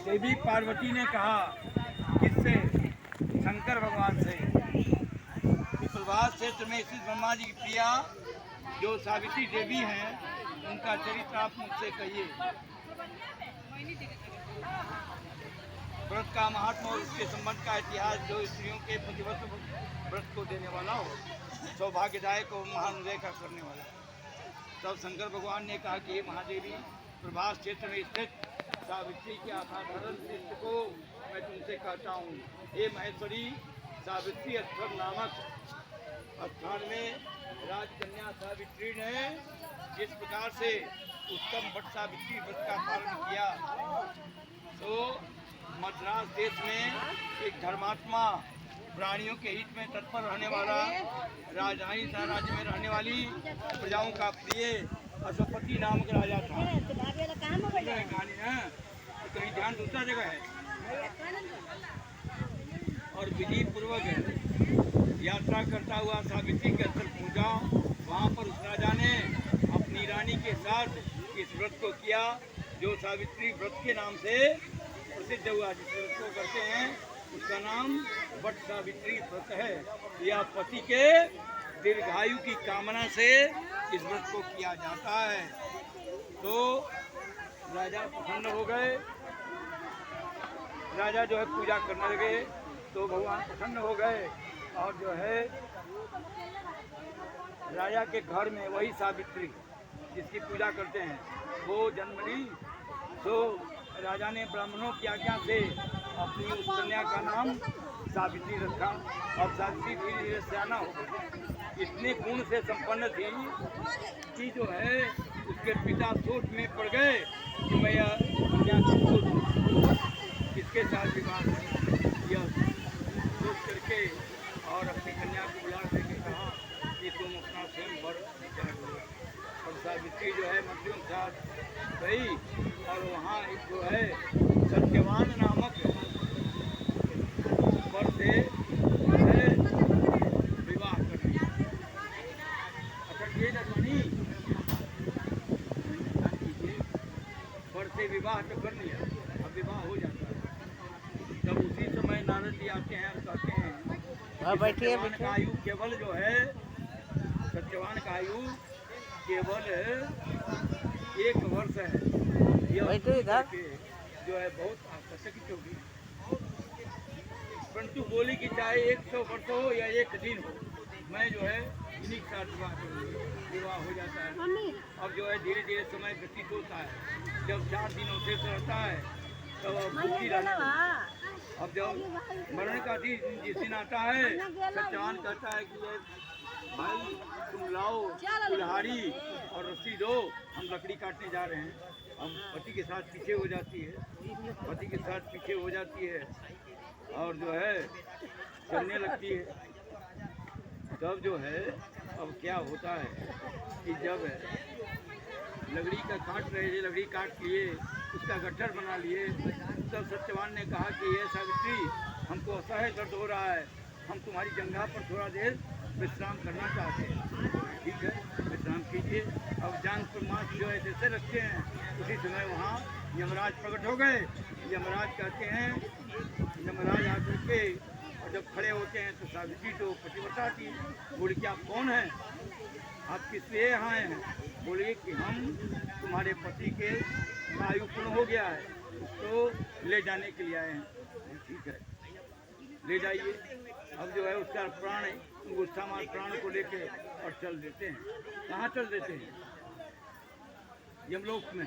देवी पार्वती ने कहा किससे? शंकर भगवान से कि प्रभास क्षेत्र में स्थित ब्रह्मा जी की प्रिया जो सावित्री देवी हैं उनका चरित्र आप मुझसे कहिए। व्रत का महात्मा और उसके संबंध का इतिहास जो स्त्रियों के प्रतिव्रत व्रत को देने वाला हो, सौभाग्यदायक और महान हृदय का करने वाला। तब शंकर भगवान ने कहा कि हे महादेवी, प्रभास क्षेत्र में स्थित सावित्री के असाधारण शिष्ट को मैं तुमसे कहता हूँ। हे महेश्वरी, सावित्री स्थल नामक स्थान में राजकन्या सावित्री ने जिस प्रकार से उत्तम वट सावित्री व्रत का पालन किया, तो मद्रास देश में एक धर्मात्मा प्राणियों के हित में तत्पर रहने वाला, राजधानी राज्य में रहने वाली प्रजाओं का प्रिय अश्वपति नामक राजा था। कहानी है, कहीं ध्यान दूसरा जगह है। और विधि पूर्वक यात्रा करता हुआ सावित्री के स्थल पहुंचा। वहां पर उस राजा ने अपनी रानी के साथ इस व्रत को किया जो सावित्री व्रत के नाम से प्रसिद्ध हुआ। जिस व्रत को करते हैं उसका नाम वट सावित्री व्रत है। यह पति के दीर्घायु की कामना से इस व्रत को किया जाता है। तो राजा प्रसन्न हो गए। राजा जो है पूजा करने लगे, तो भगवान प्रसन्न हो गए और जो है राजा के घर में वही सावित्री जिसकी पूजा करते हैं वो जन्म ली। तो राजा ने ब्राह्मणों की आज्ञा से अपनी उस कन्या का नाम सावित्री रखा और सावित्री धीरे धीरे सयाना हो गई। इतने गुण से संपन्न थी कि जो है उसके पिता सोच में पड़ गए कि मैं यह कन्या इसके साथ विवाह यह सोच करके और अपनी कन्या को बुला करके कहा कि तुम अपना स्वयं वर विचार करो। और सावित्री जो है मंत्रियों के साथ गई और वहाँ एक जो है सत्यवान नामक वर से विवाह कर लिया। अच्छा ये जजमानी वर से विवाह तो कर लिया, अब विवाह हो जाता है। जब उसी समय नारद जी आते हैं और कहते हैं सत्यवान का आयु केवल जो है सत्यवान का आयु केवल 1 वर्ष है। यह जो है बहुत आकर्षक होगी, परंतु बोली कि चाहे 100 वर्ष हो या 1 दिन हो, मैं जो है इन्हीं के साथ विवाह हो जाता है। अब जो है धीरे धीरे समय व्यतीत होता है। जब 4 दिन होते रहता है तब भूखी रहने लगती। अब जब मरण का दिन जिस दिन आता है, सत्यवान कहता है कि भाई तुम लाओ कुल्हाड़ी और रस्सी दो, हम लकड़ी काटने जा रहे हैं। हम पति के साथ पीछे हो जाती है, पति के साथ पीछे हो जाती है और जो है चलने लगती है। तब जो है अब क्या होता है कि जब लकड़ी का काट रहे थे, लकड़ी काट लिए, उसका गट्ठर बना लिए, तब सत्यवान ने कहा कि ये सावित्री, हमको असह्य दर्द हो रहा है, हम तुम्हारी जंघा पर थोड़ा देर विश्राम करना चाहते हैं। ठीक है, विश्राम कीजिए। अब जान पर मांस जो है जैसे रखते हैं, उसी समय वहाँ यमराज प्रकट हो गए। यमराज कहते हैं, यमराज आकर के और जब खड़े होते हैं तो सावित्री तो पतिव्रता थी, बोली कि आप कौन हैं, आप किस लिए यहाँ आए हैं? बोलिए कि हम तुम्हारे पति के आयु पूर्ण हो गया है, उसको ले जाने के लिए आए हैं। ठीक है, ले जाइए। अब जो है उसका प्राण गुस्सा मार प्राण को लेके और चल देते हैं। कहाँ चल देते हैं? यमलोक में।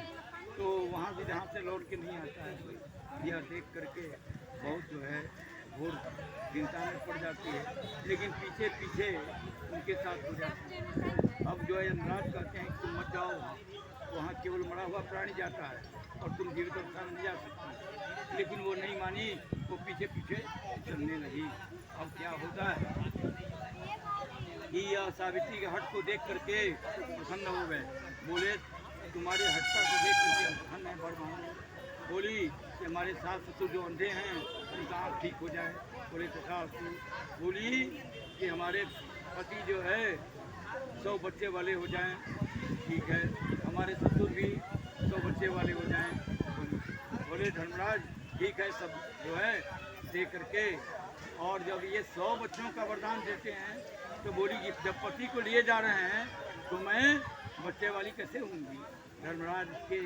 तो वहाँ से जहाँ से लौट के नहीं आता है। यह देख करके बहुत जो है घोर चिंता में पड़ जाती है, लेकिन पीछे पीछे उनके साथ हो जाती है। अब जो है यमराज कहते हैं तुम मत जाओ, वहाँ केवल मरा हुआ प्राणी जाता है और तुम जीवित अवस्था में नहीं जा सकती। लेकिन वो नहीं मानी, वो पीछे पीछे चलने लगी। अब क्या होता है कि यह सावित्री के हट को देख करके प्रसन्न हो गए। बोले तुम्हारे हटका को देख करके प्रसन्न है बड़भान। बोली कि हमारे सास ससुर जो अंधे हैं उनका आँख ठीक हो जाए। बोले तथास्तु। बोली कि हमारे पति जो है 100 बच्चे वाले हो जाएं। ठीक है, हमारे ससुर भी 100 बच्चे वाले हो जाएं। बोले धर्मराज ठीक है सब जो है दे करके, और जब ये 100 बच्चों का वरदान देते हैं तो बोली कि जब पति को लिए जा रहे हैं तो मैं बच्चे वाली कैसे होंगी। धर्मराज के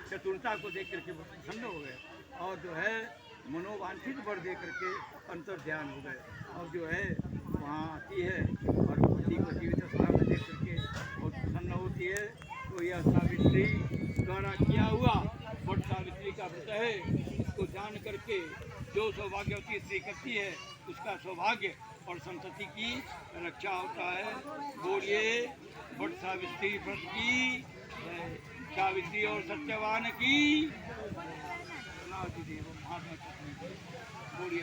चतुरता को देख करके बहुत प्रसन्न हो गए और जो है मनोवांछित वर दे करके अंतर ध्यान हो गए। और जो है वहाँ आती है और पति को जीवित अवस्था में देख करके बहुत प्रसन्न होती है। तो यह सावित्री द्वारा किया हुआ वट सावित्री का व्रत है। इसको जान करके जो सौभाग्यवती स्त्री करती है उसका सौभाग्य और संतति की रक्षा होता है। बोलिए वट सावित्री व्रत की जय, सावित्री और सत्यवान की। बोलिए।